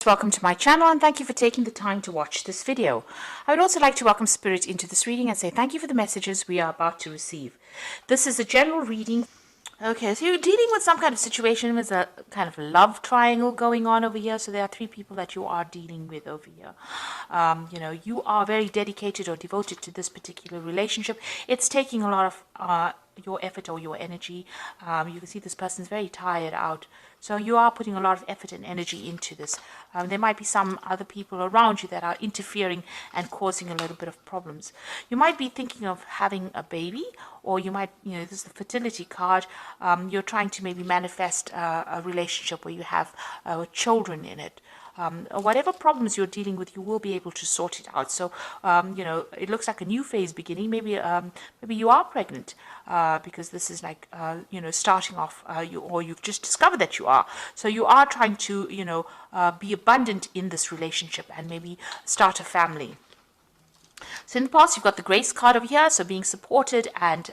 Welcome to my channel and thank you for taking the time to watch this video. I would also like to welcome Spirit into this reading and say thank you for the messages we are about to receive. This is a general reading. Okay, so you're dealing with some kind of situation with a kind of love triangle going on over here. So there are three people that you are dealing with over here. You are very dedicated or devoted to this particular relationship. It's taking a lot of your effort or your energy. You can see this person's very tired out. So you are putting a lot of effort and energy into this. There might be some other people around you that are interfering and causing a little bit of problems. You might be thinking of having a baby, or you might, this is the fertility card. You're trying to maybe manifest a relationship where you have children in it. Whatever problems you're dealing with, you will be able to sort it out. So, it looks like a new phase beginning. Maybe you are pregnant because this is like, starting off, or you've just discovered that you are. So you are trying to, be abundant in this relationship and maybe start a family. So in the past, you've got the grace card over here, so being supported and,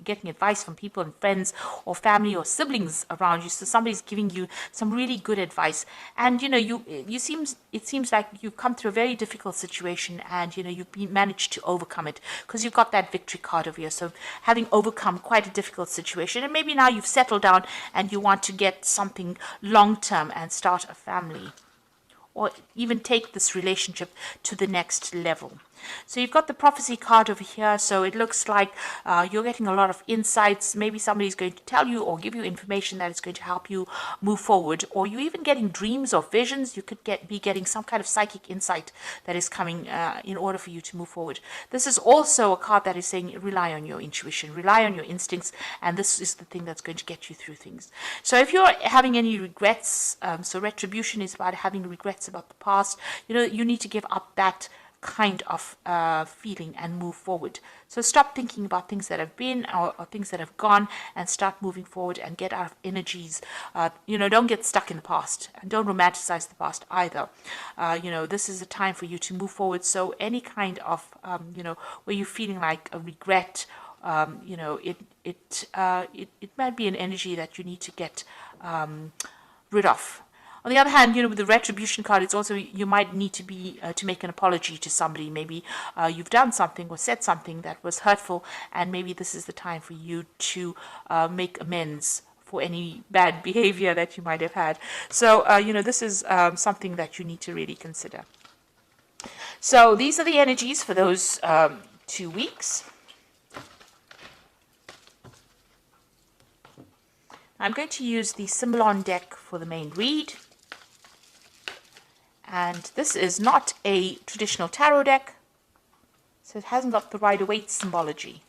getting advice from people and friends or family or siblings around you. So somebody's giving you some really good advice. And, it seems like you've come through a very difficult situation and, you've managed to overcome it because you've got that victory card over here. So having overcome quite a difficult situation, and maybe now you've settled down and you want to get something long-term and start a family, or even take this relationship to the next level. So you've got the prophecy card over here. So it looks like you're getting a lot of insights. Maybe somebody's going to tell you or give you information that is going to help you move forward. Or you're even getting dreams or visions. You could be getting some kind of psychic insight that is coming in order for you to move forward. This is also a card that is saying rely on your intuition, rely on your instincts, and this is the thing that's going to get you through things. So if you're having any regrets, so retribution is about having regrets about the past, you need to give up that kind of feeling and move forward. So stop thinking about things that have been or things that have gone and start moving forward and get out of energies. Don't get stuck in the past and don't romanticize the past either. This is a time for you to move forward. So any kind of, where you're feeling like a regret, it might be an energy that you need to get rid of. On the other hand, with the retribution card, it's also you might need to to make an apology to somebody. Maybe you've done something or said something that was hurtful, and maybe this is the time for you to make amends for any bad behavior that you might have had. So, this is something that you need to really consider. So these are the energies for those 2 weeks. I'm going to use the Symbolon deck for the main read. And this is not a traditional tarot deck, so it hasn't got the Rider-Waite symbology.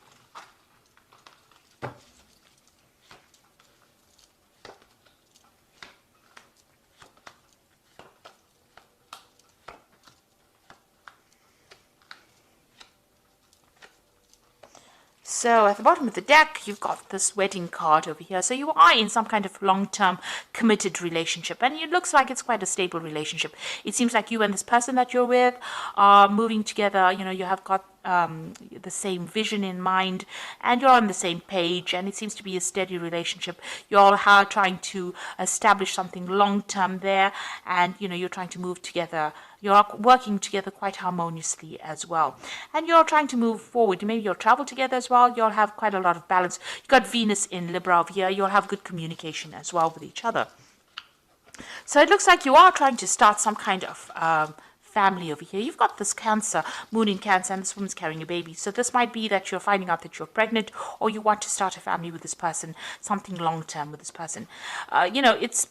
So at the bottom of the deck, you've got this wedding card over here. So you are in some kind of long-term committed relationship. And it looks like it's quite a stable relationship. It seems like you and this person that you're with are moving together. You have got the same vision in mind and you're on the same page, and it seems to be a steady relationship. You're all trying to establish something long-term there, and you're trying to move together. You're working together quite harmoniously as well, and you're trying to move forward. Maybe you'll travel together as well. You'll have quite a lot of balance. You've got Venus in Libra over here. You'll have good communication as well with each other. So it looks like you are trying to start some kind of family over here. You've got this Cancer, moon in Cancer, and this woman's carrying a baby. So this might be that you're finding out that you're pregnant, or you want to start a family with this person, something long-term with this person. It's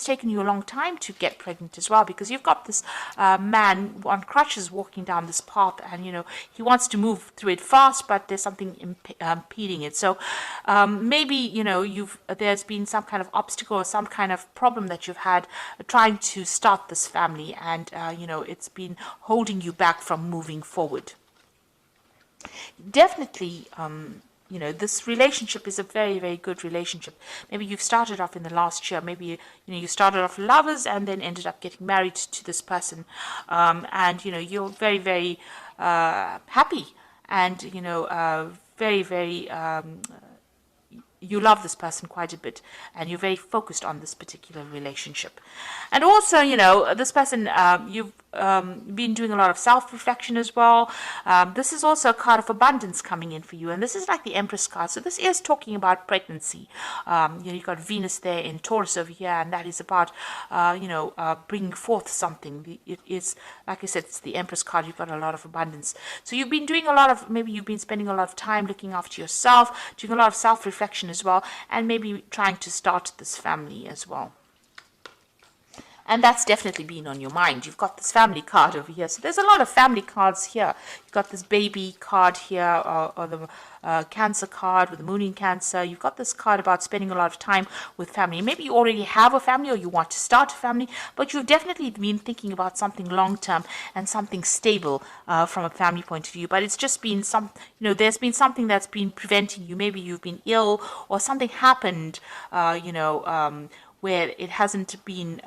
taken you a long time to get pregnant as well, because you've got this man on crutches walking down this path, and he wants to move through it fast, but there's something impeding it. So maybe there's been some kind of obstacle or some kind of problem that you've had trying to start this family, and it's been holding you back from moving forward. Definitely, this relationship is a very, very good relationship. Maybe you've started off in the last year. Maybe, you started off lovers and then ended up getting married to this person. And, you're very, very happy and, very, very you love this person quite a bit, and you're very focused on this particular relationship. And also, this person, you've been doing a lot of self-reflection as well. This is also a card of abundance coming in for you, and this is like the Empress card. So this is talking about pregnancy. You've got Venus there in Taurus over here, and that is about, bringing forth something. It is, like I said, it's the Empress card. You've got a lot of abundance. So you've been doing a lot of, maybe you've been spending a lot of time looking after yourself, doing a lot of self-reflection as well, and maybe trying to start this family as well. And that's definitely been on your mind. You've got this family card over here. So there's a lot of family cards here. You've got this baby card here, or the Cancer card with the moon in Cancer. You've got this card about spending a lot of time with family. Maybe you already have a family, or you want to start a family, but you've definitely been thinking about something long-term and something stable from a family point of view. But it's just been there's been something that's been preventing you. Maybe you've been ill, or something happened, where it hasn't been,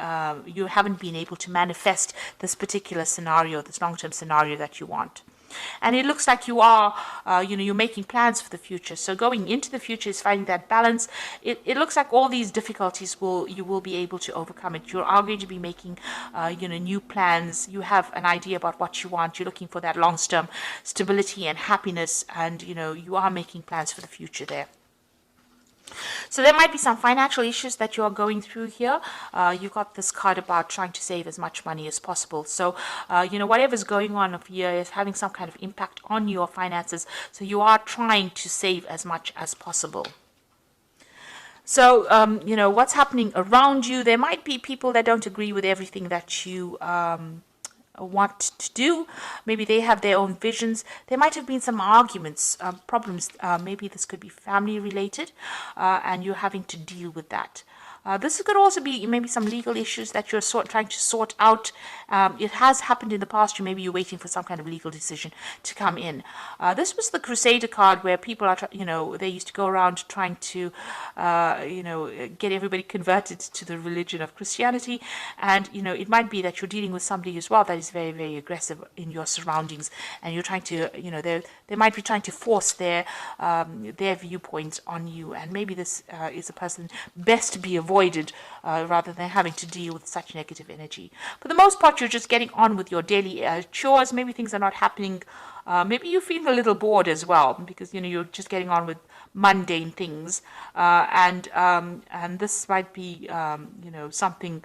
you haven't been able to manifest this particular scenario, this long-term scenario that you want. And it looks like you are, you're making plans for the future. So going into the future is finding that balance. It looks like all these difficulties you will be able to overcome it. You are going to be making, new plans. You have an idea about what you want. You're looking for that long-term stability and happiness, and, you are making plans for the future there. So there might be some financial issues that you are going through here. You've got this card about trying to save as much money as possible. So, whatever's going on here is having some kind of impact on your finances. So you are trying to save as much as possible. So, what's happening around you, there might be people that don't agree with everything that you want to do. Maybe they have their own visions. There might have been some arguments, problems. Maybe this could be family related, and you're having to deal with that. This could also be maybe some legal issues that you're trying to sort out. It has happened in the past. Maybe you're waiting for some kind of legal decision to come in. This was the Crusader card, where people are, they used to go around trying to, get everybody converted to the religion of Christianity. And, it might be that you're dealing with somebody as well that is very, very aggressive in your surroundings. And you're trying to, they might be trying to force their viewpoints on you. And maybe this is a person best to be avoided, rather than having to deal with such negative energy. For the most part, you're just getting on with your daily chores. Maybe things are not happening. Maybe you feel a little bored as well, because you're just getting on with mundane things, and this might be something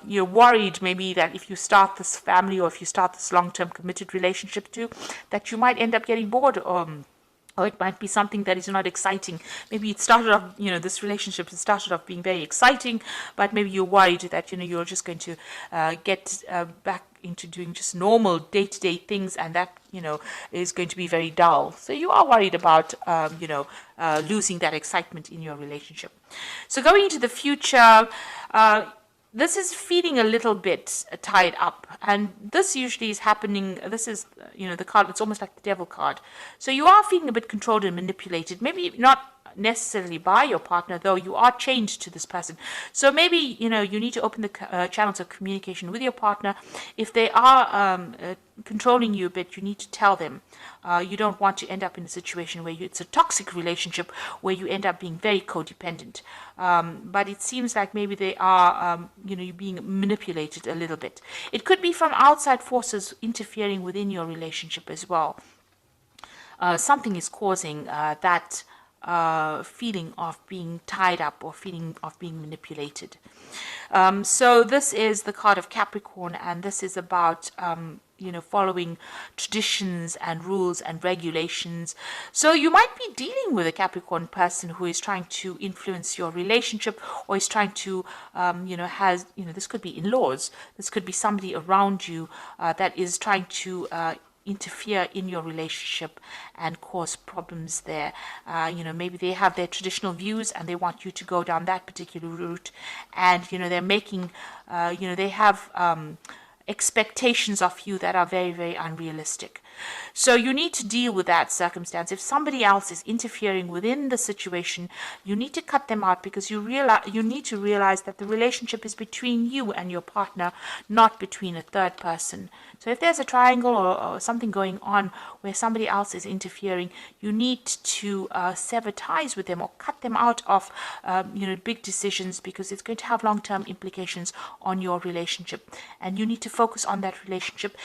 you're worried maybe that if you start this family, or if you start this long-term committed relationship too, that you might end up getting bored. Or it might be something that is not exciting. Maybe it started off, this relationship started off being very exciting, but maybe you're worried that, you're just going to get back into doing just normal day-to-day things, and that, is going to be very dull. So you are worried about, losing that excitement in your relationship. So going into the future, this is feeling a little bit tied up, and this usually is happening. This is, the card, it's almost like the Devil card. So you are feeling a bit controlled and manipulated, maybe not necessarily by your partner, though you are chained to this person. So maybe, you need to open the channels of communication with your partner. If they are controlling you a bit, you need to tell them. You don't want to end up in a situation where it's a toxic relationship, where you end up being very codependent. But it seems like maybe they are, you're being manipulated a little bit. It could be from outside forces interfering within your relationship as well. Something is causing that feeling of being tied up, or feeling of being manipulated. So this is the card of Capricorn, and this is about following traditions and rules and regulations. So you might be dealing with a Capricorn person who is trying to influence your relationship, or is trying to this could be in-laws, this could be somebody around you that is trying to interfere in your relationship and cause problems there. Maybe they have their traditional views and they want you to go down that particular route, and they're making they have expectations of you that are very, very unrealistic. So you need to deal with that circumstance. If somebody else is interfering within the situation, you need to cut them out, because you need to realize that the relationship is between you and your partner, not between a third person. So if there's a triangle or something going on where somebody else is interfering, you need to sever ties with them or cut them out of big decisions, because it's going to have long-term implications on your relationship, and you need to focus on that relationship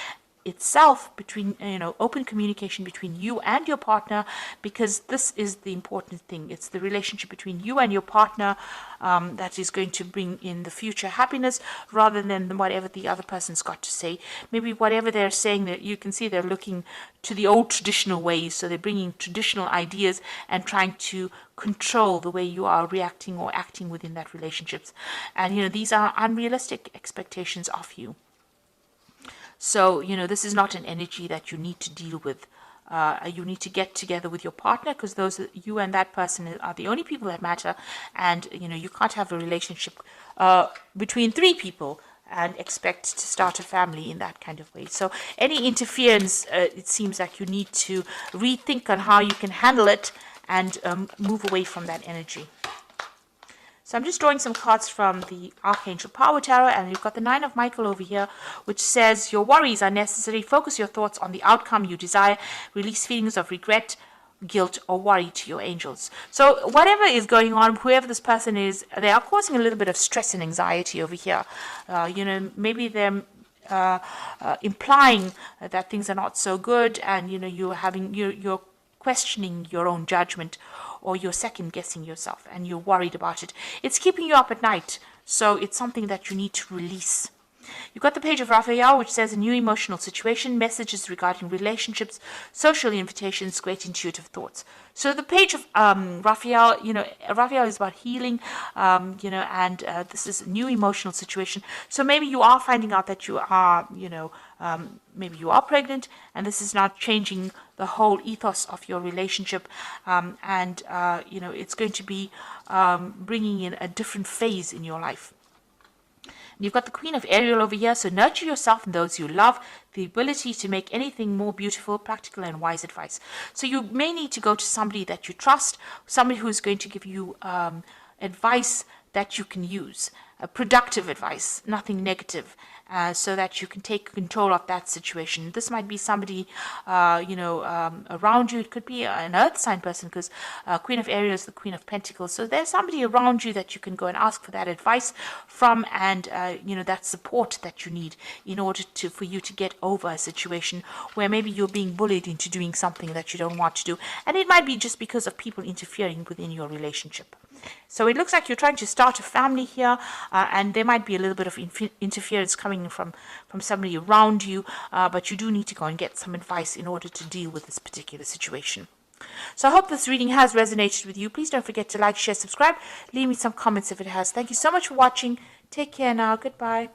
itself, between open communication between you and your partner, because this is the important thing. It's the relationship between you and your partner that is going to bring in the future happiness, rather than whatever the other person's got to say. Maybe whatever they're saying, that you can see they're looking to the old traditional ways, so they're bringing traditional ideas and trying to control the way you are reacting or acting within that relationships. And these are unrealistic expectations of you. So, this is not an energy that you need to deal with. You need to get together with your partner, because you and that person are the only people that matter. And, you can't have a relationship between three people and expect to start a family in that kind of way. So any interference, it seems like you need to rethink on how you can handle it and move away from that energy. So I'm just drawing some cards from the Archangel Power Tarot, and you've got the Nine of Michael over here, which says your worries are necessary. Focus your thoughts on the outcome you desire. Release feelings of regret, guilt, or worry to your angels. So whatever is going on, whoever this person is, they are causing a little bit of stress and anxiety over here. Maybe they're implying that things are not so good, and you're questioning your own judgment, or you're second guessing yourself and you're worried about it. It's keeping you up at night, so it's something that you need to release. You've got the Page of Raphael, which says a new emotional situation, messages regarding relationships, social invitations, great intuitive thoughts. So the Page of Raphael, Raphael is about healing, and this is a new emotional situation. So maybe you are finding out that you are, maybe you are pregnant, and this is not changing the whole ethos of your relationship, it's going to be bringing in a different phase in your life. You've got the Queen of Ariel over here, so nurture yourself and those you love, the ability to make anything more beautiful, practical and wise advice. So you may need to go to somebody that you trust, somebody who is going to give you advice that you can use, productive advice, nothing negative, so that you can take control of that situation. This might be somebody, around you. It could be an earth sign person, because Queen of Ariel is the Queen of Pentacles. So there's somebody around you that you can go and ask for that advice from, and that support that you need in order for you to get over a situation where maybe you're being bullied into doing something that you don't want to do, and it might be just because of people interfering within your relationship. So it looks like you're trying to start a family here, and there might be a little bit of interference coming from somebody around you, but you do need to go and get some advice in order to deal with this particular situation. So I hope this reading has resonated with you. Please don't forget to like, share, subscribe. Leave me some comments if it has. Thank you so much for watching. Take care now. Goodbye.